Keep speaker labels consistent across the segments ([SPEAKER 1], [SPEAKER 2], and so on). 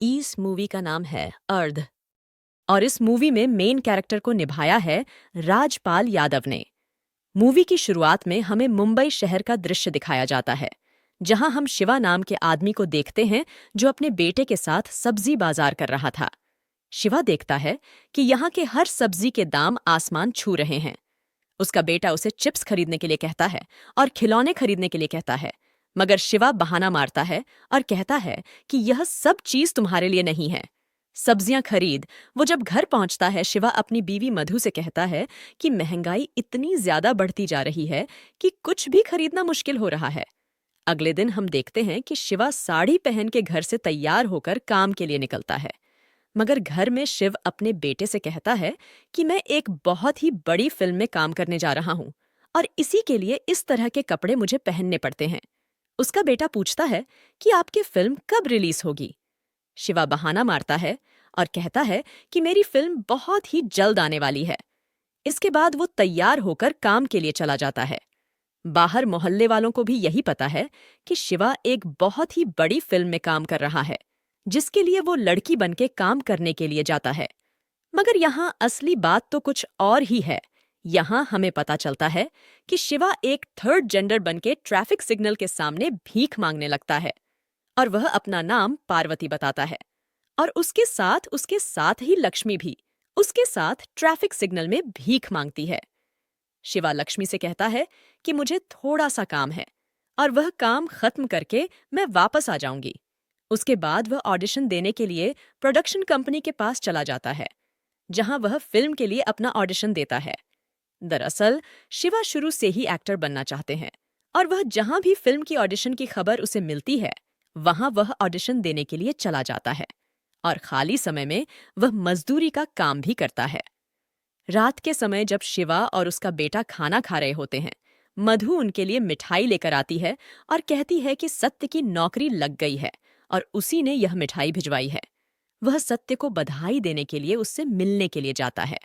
[SPEAKER 1] इस मूवी का नाम है अर्ध और इस मूवी में मेन कैरेक्टर को निभाया है राजपाल यादव ने। मूवी की शुरुआत में हमें मुंबई शहर का दृश्य दिखाया जाता है, जहां हम शिवा नाम के आदमी को देखते हैं जो अपने बेटे के साथ सब्जी बाजार कर रहा था। शिवा देखता है कि यहाँ के हर सब्जी के दाम आसमान छू रहे हैं। उसका बेटा उसे चिप्स खरीदने के लिए कहता है और खिलौने खरीदने के लिए कहता है, मगर शिवा बहाना मारता है और कहता है कि यह सब चीज तुम्हारे लिए नहीं है। सब्जियां खरीद वो जब घर पहुंचता है, शिवा अपनी बीवी मधु से कहता है कि महंगाई इतनी ज्यादा बढ़ती जा रही है कि कुछ भी खरीदना मुश्किल हो रहा है। अगले दिन हम देखते हैं कि शिवा साड़ी पहन के घर से तैयार होकर काम के लिए निकलता है, मगर घर में शिव अपने बेटे से कहता है कि मैं एक बहुत ही बड़ी फिल्म में काम करने जा रहा हूँ और इसी के लिए इस तरह के कपड़े मुझे पहनने पड़ते हैं। उसका बेटा पूछता है कि आपकी फिल्म कब रिलीज होगी। शिवा बहाना मारता है और कहता है कि मेरी फिल्म बहुत ही जल्द आने वाली है। इसके बाद वो तैयार होकर काम के लिए चला जाता है। बाहर मोहल्ले वालों को भी यही पता है कि शिवा एक बहुत ही बड़ी फिल्म में काम कर रहा है, जिसके लिए वो लड़की बनके काम करने के लिए जाता है। मगर यहाँ असली बात तो कुछ और ही है। यहाँ हमें पता चलता है कि शिवा एक थर्ड जेंडर बनके ट्रैफिक सिग्नल के सामने भीख मांगने लगता है और वह अपना नाम पार्वती बताता है, और उसके साथ ही लक्ष्मी भी उसके साथ ट्रैफिक सिग्नल में भीख मांगती है। शिवा लक्ष्मी से कहता है कि मुझे थोड़ा सा काम है और वह काम खत्म करके मैं वापस आ जाऊंगी। उसके बाद वह ऑडिशन देने के लिए प्रोडक्शन कंपनी के पास चला जाता है, जहां वह फिल्म के लिए अपना ऑडिशन देता है। दरअसल शिवा शुरू से ही एक्टर बनना चाहते हैं और वह जहां भी फिल्म की ऑडिशन की खबर उसे मिलती है, वहां वह ऑडिशन देने के लिए चला जाता है और खाली समय में वह मजदूरी का काम भी करता है। रात के समय जब शिवा और उसका बेटा खाना खा रहे होते हैं, मधु उनके लिए मिठाई लेकर आती है और कहती है कि सत्य की नौकरी लग गई है और उसी ने यह मिठाई भिजवाई है। वह सत्य को बधाई देने के लिए उससे मिलने के लिए जाता है।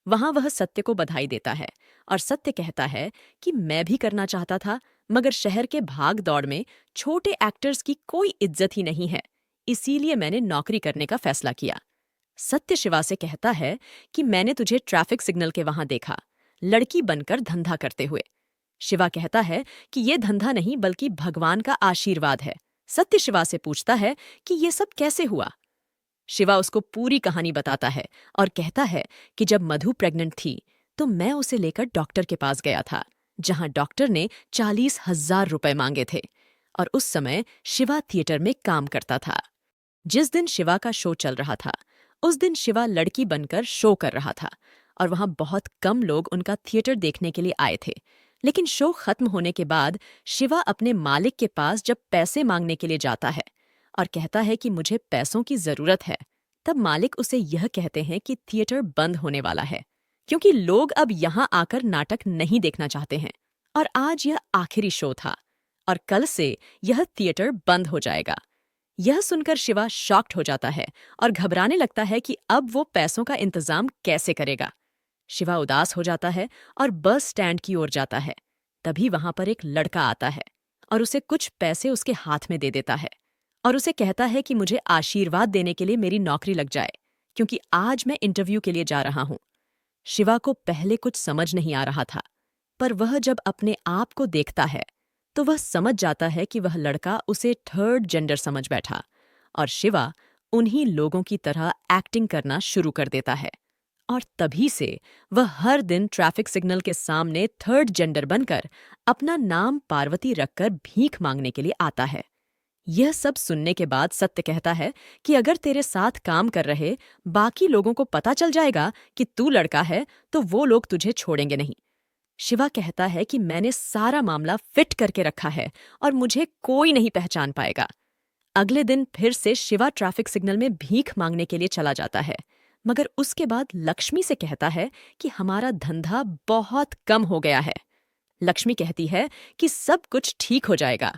[SPEAKER 1] वहां वह सत्य को बधाई देता है और सत्य कहता है कि मैं भी करना चाहता था, मगर शहर के भाग दौड़ में छोटे एक्टर्स की कोई इज्जत ही नहीं है, इसीलिए मैंने नौकरी करने का फैसला किया। सत्य शिवा से कहता है कि मैंने तुझे ट्रैफिक सिग्नल के वहां देखा, लड़की बनकर धंधा करते हुए। शिवा कहता है कि ये धंधा नहीं बल्कि भगवान का आशीर्वाद है। सत्य शिवा से पूछता है कि ये सब कैसे हुआ। शिवा उसको पूरी कहानी बताता है और कहता है कि जब मधु प्रेग्नेंट थी तो मैं उसे लेकर डॉक्टर के पास गया था, जहां डॉक्टर ने 40,000 रुपए मांगे थे और उस समय शिवा थिएटर में काम करता था। जिस दिन शिवा का शो चल रहा था, उस दिन शिवा लड़की बनकर शो कर रहा था और वहां बहुत कम लोग उनका थिएटर देखने के लिए आए थे। लेकिन शो खत्म होने के बाद शिवा अपने मालिक के पास जब पैसे मांगने के लिए जाता है और कहता है कि मुझे पैसों की जरूरत है, तब मालिक उसे यह कहते हैं कि थिएटर बंद होने वाला है, क्योंकि लोग अब यहाँ आकर नाटक नहीं देखना चाहते हैं और आज यह आखिरी शो था और कल से यह थिएटर बंद हो जाएगा। यह सुनकर शिवा शॉक्ड हो जाता है और घबराने लगता है कि अब वो पैसों का इंतजाम कैसे करेगा। शिवा उदास हो जाता है और बस स्टैंड की ओर जाता है। तभी वहां पर एक लड़का आता है और उसे कुछ पैसे उसके हाथ में दे देता है और उसे कहता है कि मुझे आशीर्वाद देने के लिए मेरी नौकरी लग जाए, क्योंकि आज मैं इंटरव्यू के लिए जा रहा हूं। शिवा को पहले कुछ समझ नहीं आ रहा था, पर वह जब अपने आप को देखता है तो वह समझ जाता है कि वह लड़का उसे थर्ड जेंडर समझ बैठा और शिवा उन्हीं लोगों की तरह एक्टिंग करना शुरू कर देता है। और तभी से वह हर दिन ट्रैफिक सिग्नल के सामने थर्ड जेंडर बनकर अपना नाम पार्वती रखकर भीख मांगने के लिए आता है। यह सब सुनने के बाद सत्य कहता है कि अगर तेरे साथ काम कर रहे बाकी लोगों को पता चल जाएगा कि तू लड़का है तो वो लोग तुझे छोड़ेंगे नहीं। शिवा कहता है कि मैंने सारा मामला फिट करके रखा है और मुझे कोई नहीं पहचान पाएगा। अगले दिन फिर से शिवा ट्रैफिक सिग्नल में भीख मांगने के लिए चला जाता है, मगर उसके बाद लक्ष्मी से कहता है कि हमारा धंधा बहुत कम हो गया है। लक्ष्मी कहती है कि सब कुछ ठीक हो जाएगा।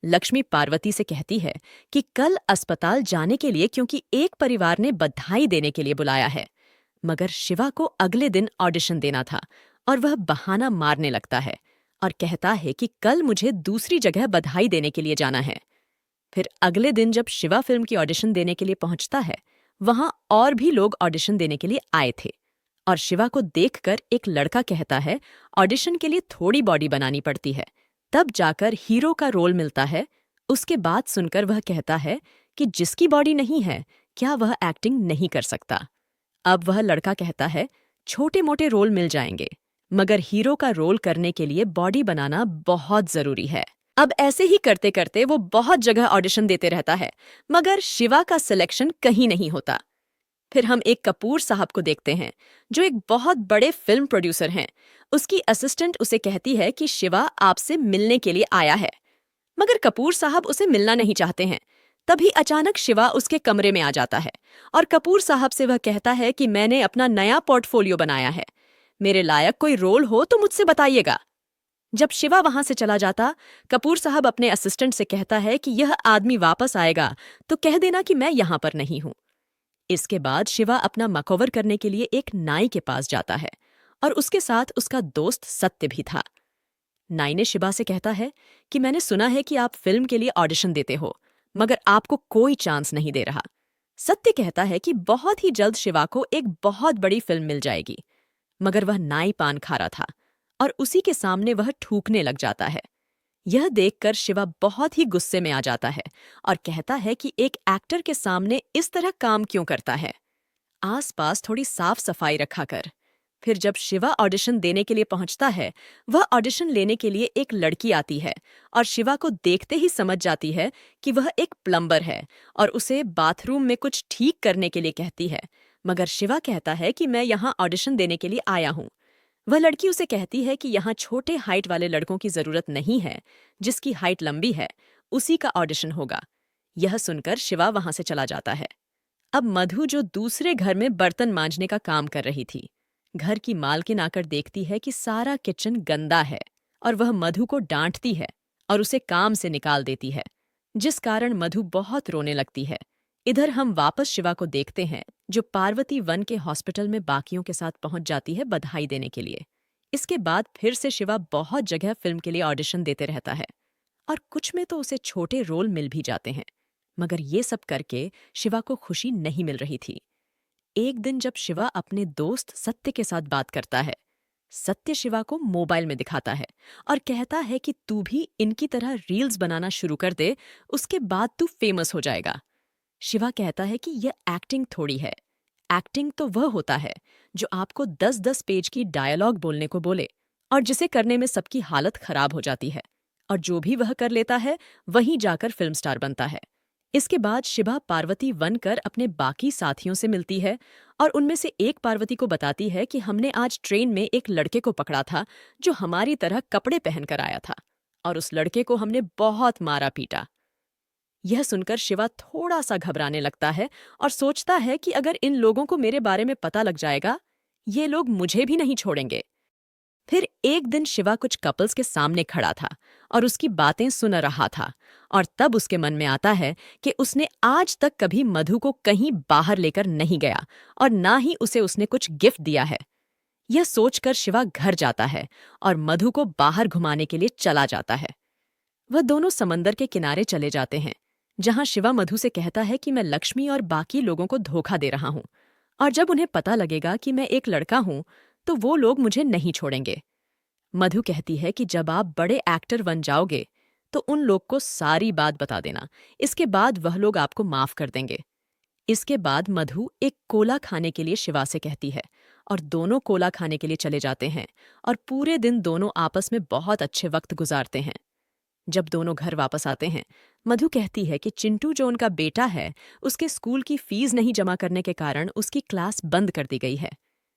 [SPEAKER 1] लक्ष्मी पार्वती से कहती है कि कल अस्पताल जाने के लिए, क्योंकि एक परिवार ने बधाई देने के लिए बुलाया है। मगर शिवा को अगले दिन ऑडिशन देना था और वह बहाना मारने लगता है और कहता है कि कल मुझे दूसरी जगह बधाई देने के लिए जाना है। फिर अगले दिन जब शिवा फिल्म की ऑडिशन देने के लिए पहुंचता है, वहां और भी लोग ऑडिशन देने के लिए आए थे और शिवा को देखकर एक लड़का कहता है ऑडिशन के लिए थोड़ी बॉडी बनानी पड़ती है, तब जाकर हीरो का रोल मिलता है। उसके बाद सुनकर वह कहता है कि जिसकी बॉडी नहीं है, क्या वह एक्टिंग नहीं कर सकता। अब वह लड़का कहता है छोटे मोटे रोल मिल जाएंगे, मगर हीरो का रोल करने के लिए बॉडी बनाना बहुत जरूरी है। अब ऐसे ही करते करते वो बहुत जगह ऑडिशन देते रहता है, मगर शिवा का सिलेक्शन कहीं नहीं होता। फिर हम एक कपूर साहब को देखते हैं, जो एक बहुत बड़े फिल्म प्रोड्यूसर हैं। उसकी असिस्टेंट उसे कहती है कि शिवा आपसे मिलने के लिए आया है, मगर कपूर साहब उसे मिलना नहीं चाहते हैं। तभी अचानक शिवा उसके कमरे में आ जाता है और कपूर साहब से वह कहता है कि मैंने अपना नया पोर्टफोलियो बनाया है, मेरे लायक कोई रोल हो तो मुझसे बताइएगा। जब शिवा वहां से चला जाता, कपूर साहब अपने असिस्टेंट से कहता है कि यह आदमी वापस आएगा तो कह देना कि मैं यहां पर नहीं हूं। इसके बाद शिवा अपना मकओवर करने के लिए एक नाई के पास जाता है और उसके साथ उसका दोस्त सत्य भी था। नाई ने शिवा से कहता है कि मैंने सुना है कि आप फिल्म के लिए ऑडिशन देते हो, मगर आपको कोई चांस नहीं दे रहा। सत्य कहता है कि बहुत ही जल्द शिवा को एक बहुत बड़ी फिल्म मिल जाएगी, मगर वह नाई पान खा रहा था और उसी के सामने वह थूकने लग जाता है। यह देखकर शिवा बहुत ही गुस्से में आ जाता है और कहता है कि एक एक्टर के सामने इस तरह काम क्यों करता है, आसपास थोड़ी साफ सफाई रखा कर। फिर जब शिवा ऑडिशन देने के लिए पहुंचता है, वह ऑडिशन लेने के लिए एक लड़की आती है और शिवा को देखते ही समझ जाती है कि वह एक प्लम्बर है और उसे बाथरूम में कुछ ठीक करने के लिए कहती है, मगर शिवा कहता है कि मैं यहाँ ऑडिशन देने के लिए आया हूँ। वह लड़की उसे कहती है कि यहाँ छोटे हाइट वाले लड़कों की जरूरत नहीं है, जिसकी हाइट लंबी है उसी का ऑडिशन होगा। यह सुनकर शिवा वहां से चला जाता है। अब मधु, जो दूसरे घर में बर्तन मांजने का काम कर रही थी, घर की मालकिन आकर देखती है कि सारा किचन गंदा है और वह मधु को डांटती है और उसे काम से निकाल देती है, जिस कारण मधु बहुत रोने लगती है। इधर हम वापस शिवा को देखते हैं, जो पार्वती वन के हॉस्पिटल में बाकियों के साथ पहुंच जाती है बधाई देने के लिए। इसके बाद फिर से शिवा बहुत जगह फिल्म के लिए ऑडिशन देते रहता है और कुछ में तो उसे छोटे रोल मिल भी जाते हैं, मगर ये सब करके शिवा को खुशी नहीं मिल रही थी। एक दिन जब शिवा अपने दोस्त सत्य के साथ बात करता है, सत्य शिवा को मोबाइल में दिखाता है और कहता है कि तू भी इनकी तरह रील्स बनाना शुरू कर दे, उसके बाद तू फेमस हो जाएगा। शिवा कहता है कि यह एक्टिंग थोड़ी है, एक्टिंग तो वह होता है जो आपको 10-10 पेज की डायलॉग बोलने को बोले और जिसे करने में सबकी हालत खराब हो जाती है, और जो भी वह कर लेता है वहीं जाकर फिल्म स्टार बनता है। इसके बाद शिवा पार्वती वन कर अपने बाकी साथियों से मिलती है और उनमें से एक पार्वती को बताती है कि हमने आज ट्रेन में एक लड़के को पकड़ा था जो हमारी तरह कपड़े पहनकर आया था और उस लड़के को हमने बहुत मारा पीटा। यह सुनकर शिवा थोड़ा सा घबराने लगता है और सोचता है कि अगर इन लोगों को मेरे बारे में पता लग जाएगा, ये लोग मुझे भी नहीं छोड़ेंगे। फिर एक दिन शिवा कुछ कपल्स के सामने खड़ा था और उसकी बातें सुन रहा था, और तब उसके मन में आता है कि उसने आज तक कभी मधु को कहीं बाहर लेकर नहीं गया और ना ही उसे उसने कुछ गिफ्ट दिया है। यह सोचकर शिवा घर जाता है और मधु को बाहर घुमाने के लिए चला जाता है। वह दोनों समंदर के किनारे चले जाते हैं, जहां शिवा मधु से कहता है कि मैं लक्ष्मी और बाकी लोगों को धोखा दे रहा हूं, और जब उन्हें पता लगेगा कि मैं एक लड़का हूं तो वो लोग मुझे नहीं छोड़ेंगे। मधु कहती है कि जब आप बड़े एक्टर बन जाओगे तो उन लोग को सारी बात बता देना, इसके बाद वह लोग आपको माफ कर देंगे। इसके बाद मधु एक कोला खाने के लिए शिवा से कहती है और दोनों कोला खाने के लिए चले जाते हैं और पूरे दिन दोनों आपस में बहुत अच्छे वक्त गुजारते हैं। जब दोनों घर वापस आते हैं, मधु कहती है कि चिंटू, जो उनका बेटा है, उसके स्कूल की फीस नहीं जमा करने के कारण उसकी क्लास बंद कर दी गई है।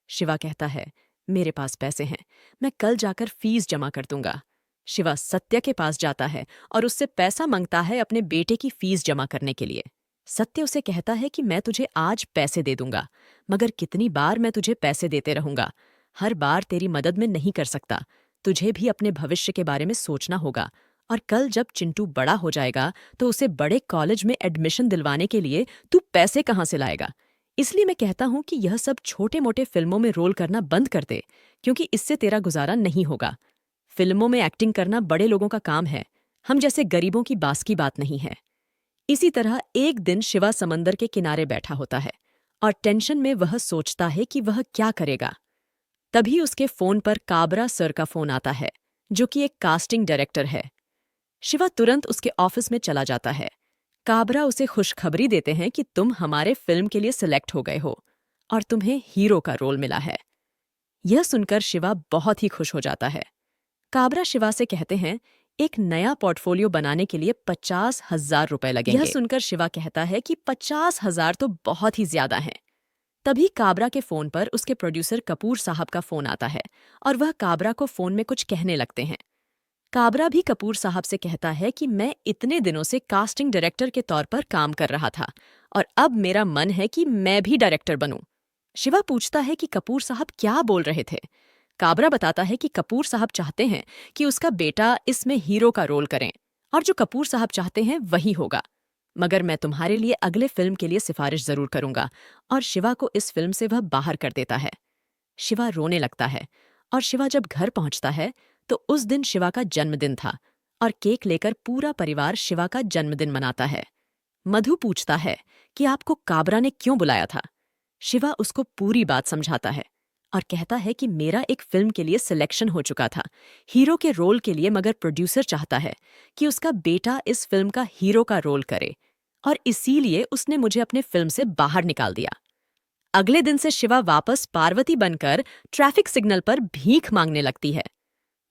[SPEAKER 1] शिवा कहता है मेरे पास पैसे हैं, मैं कल जाकर फीस जमा कर दूंगा। शिवा सत्य के पास जाता है और उससे पैसा मांगता है अपने बेटे की फीस जमा करने के लिए। सत्य उसे कहता है कि मैं तुझे आज पैसे दे दूंगा, मगर कितनी बार मैं तुझे पैसे देते रहूंगा, हर बार तेरी मदद में नहीं कर सकता। तुझे भी अपने भविष्य के बारे में सोचना होगा, और कल जब चिंटू बड़ा हो जाएगा तो उसे बड़े कॉलेज में एडमिशन दिलवाने के लिए तू पैसे कहाँ से लाएगा। इसलिए मैं कहता हूं कि यह सब छोटे मोटे फिल्मों में रोल करना बंद कर दे, क्योंकि इससे तेरा गुजारा नहीं होगा। फिल्मों में एक्टिंग करना बड़े लोगों का काम है, हम जैसे गरीबों की बास की बात नहीं है। इसी तरह एक दिन शिवा समंदर के किनारे बैठा होता है और टेंशन में वह सोचता है कि वह क्या करेगा। तभी उसके फोन पर काबरा सर का फोन आता है, जो कि एक कास्टिंग डायरेक्टर है। शिवा तुरंत उसके ऑफिस में चला जाता है। काबरा उसे खुशखबरी देते हैं कि तुम हमारे फिल्म के लिए सिलेक्ट हो गए हो और तुम्हें हीरो का रोल मिला है। यह सुनकर शिवा बहुत ही खुश हो जाता है। काबरा शिवा से कहते हैं एक नया पोर्टफोलियो बनाने के लिए 50,000 रुपए लगेंगे। यह सुनकर शिवा कहता है कि 50,000 तो बहुत ही ज्यादा हैं। तभी काबरा के फोन पर उसके प्रोड्यूसर कपूर साहब का फोन आता है और वह काबरा को फोन में कुछ कहने लगते हैं। काबरा भी कपूर साहब से कहता है कि मैं इतने दिनों से कास्टिंग डायरेक्टर के तौर पर काम कर रहा था और अब मेरा मन है कि मैं भी डायरेक्टर बनूं। शिवा पूछता है कि कपूर साहब क्या बोल रहे थे। काबरा बताता है कि कपूर साहब चाहते हैं कि उसका बेटा इसमें हीरो का रोल करें और जो कपूर साहब चाहते हैं वही होगा, मगर मैं तुम्हारे लिए अगले फिल्म के लिए सिफारिश जरूर करूंगा। और शिवा को इस फिल्म से वह बाहर कर देता है। शिवा रोने लगता है और शिवा जब घर पहुंचता है तो उस दिन शिवा का जन्मदिन था और केक लेकर पूरा परिवार शिवा का जन्मदिन मनाता है। मधु पूछता है कि आपको काबरा ने क्यों बुलाया था। शिवा उसको पूरी बात समझाता है और कहता है कि मेरा एक फिल्म के लिए सिलेक्शन हो चुका था, हीरो के रोल के लिए, मगर प्रोड्यूसर चाहता है कि उसका बेटा इस फिल्म का हीरो का रोल करे और इसीलिए उसने मुझे अपने फिल्म से बाहर निकाल दिया। अगले दिन से शिवा वापस पार्वती बनकर ट्रैफिक सिग्नल पर भीख मांगने लगती है।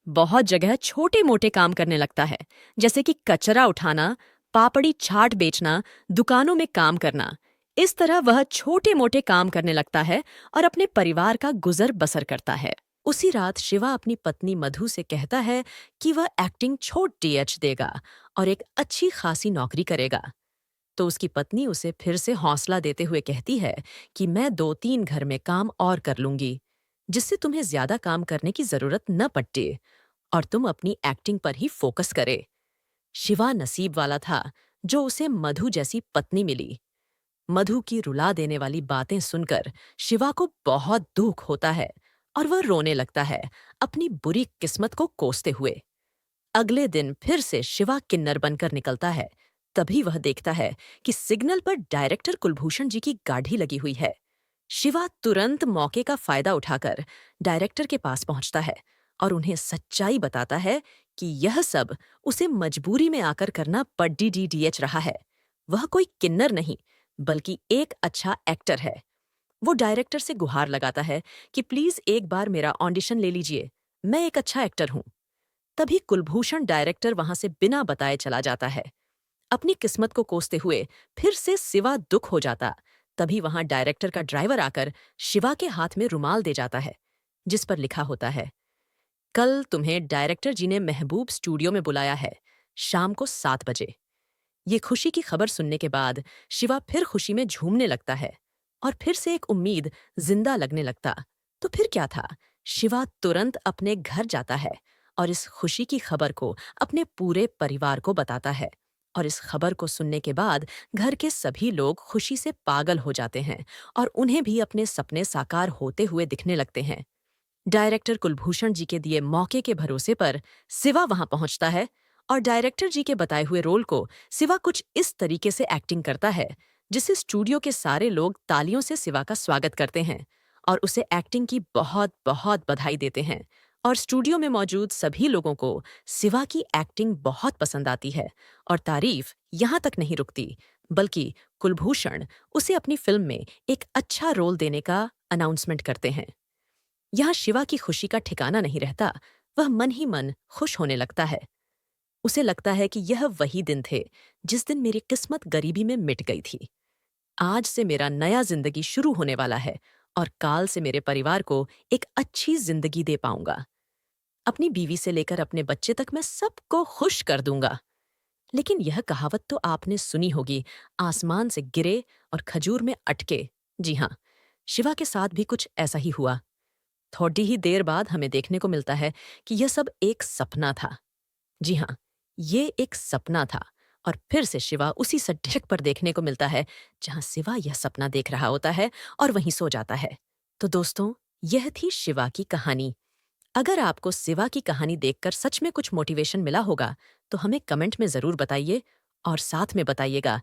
[SPEAKER 1] बहुत जगह छोटे मोटे काम करने लगता है, जैसे कि कचरा उठाना, पापड़ी चाट बेचना, दुकानों में काम करना। इस तरह वह छोटे मोटे काम करने लगता है और अपने परिवार का गुजर बसर करता है। उसी रात शिवा अपनी पत्नी मधु से कहता है कि वह एक्टिंग छोड़ DH देगा और एक अच्छी खासी नौकरी करेगा। तो उसकी पत्नी उसे फिर से हौसला देते हुए कहती है कि मैं 2-3 घर में काम और कर लूंगी, जिससे तुम्हें ज्यादा काम करने की जरूरत न पड़े और तुम अपनी एक्टिंग पर ही फोकस करे। शिवा नसीब वाला था जो उसे मधु जैसी पत्नी मिली। मधु की रुला देने वाली बातें सुनकर शिवा को बहुत दुख होता है और वह रोने लगता है, अपनी बुरी किस्मत को कोसते हुए। अगले दिन फिर से शिवा किन्नर बनकर निकलता है। तभी वह देखता है कि सिग्नल पर डायरेक्टर कुलभूषण जी की गाड़ी लगी हुई है। शिवा तुरंत मौके का फायदा उठाकर डायरेक्टर के पास पहुंचता है और उन्हें सच्चाई बताता है कि यह सब उसे मजबूरी में आकर करना पड़ DH रहा है। वह कोई किन्नर नहीं, बल्कि एक अच्छा एक्टर है। वो डायरेक्टर से गुहार लगाता है कि प्लीज एक बार मेरा ऑडिशन ले लीजिए, मैं एक अच्छा एक्टर हूं। तभी कुलभूषण डायरेक्टर वहां से बिना बताए चला जाता है। अपनी किस्मत को कोसते हुए फिर से शिवा दुख हो जाता। तभी वहां डायरेक्टर का ड्राइवर आकर शिवा के हाथ में रुमाल दे जाता है, जिस पर लिखा होता है, कल तुम्हें डायरेक्टर जी ने महबूब स्टूडियो में बुलाया है, शाम को 7 बजे। ये खुशी की खबर सुनने के बाद शिवा फिर खुशी में झूमने लगता है और फिर से एक उम्मीद जिंदा लगने लगता। तो फिर क्या था, शिवा तुरंत अपने घर जाता है और इस खुशी की खबर को अपने पूरे परिवार को बताता है। और इस खबर को सुनने के बाद घर के सभी लोग खुशी से पागल हो जाते हैं और उन्हें भी अपने सपने साकार होते हुए दिखने लगते हैं। डायरेक्टर कुलभूषण जी के दिए मौके के भरोसे पर शिवा वहां पहुंचता है और डायरेक्टर जी के बताए हुए रोल को शिवा कुछ इस तरीके से एक्टिंग करता है जिससे स्टूडियो के सारे लोग तालियों से शिवा का स्वागत करते हैं और उसे एक्टिंग की बहुत बहुत बधाई देते हैं। और स्टूडियो में मौजूद सभी लोगों को शिवा की एक्टिंग बहुत पसंद आती है और तारीफ यहाँ तक नहीं रुकती, बल्कि कुलभूषण उसे अपनी फिल्म में एक अच्छा रोल देने का अनाउंसमेंट करते हैं। यहाँ शिवा की खुशी का ठिकाना नहीं रहता, वह मन ही मन खुश होने लगता है। उसे लगता है कि यह वही दिन थे जिस दिन मेरी किस्मत गरीबी में मिट गई थी। आज से मेरा नया जिंदगी शुरू होने वाला है और काल से मेरे परिवार को एक अच्छी जिंदगी दे पाऊंगा। अपनी बीवी से लेकर अपने बच्चे तक मैं सबको खुश कर दूंगा। लेकिन यह कहावत तो आपने सुनी होगी, आसमान से गिरे और खजूर में अटके। जी हाँ, शिवा के साथ भी कुछ ऐसा ही हुआ। थोड़ी ही देर बाद हमें देखने को मिलता है कि यह सब एक सपना था। जी हाँ, ये एक सपना था और फिर से शिवा उसी सड़क पर देखने को मिलता है जहां शिवा यह सपना देख रहा होता है और वहीं सो जाता है। तो दोस्तों, यह थी शिवा की कहानी। अगर आपको शिवा की कहानी देखकर सच में कुछ मोटिवेशन मिला होगा तो हमें कमेंट में जरूर बताइए और साथ में बताइएगा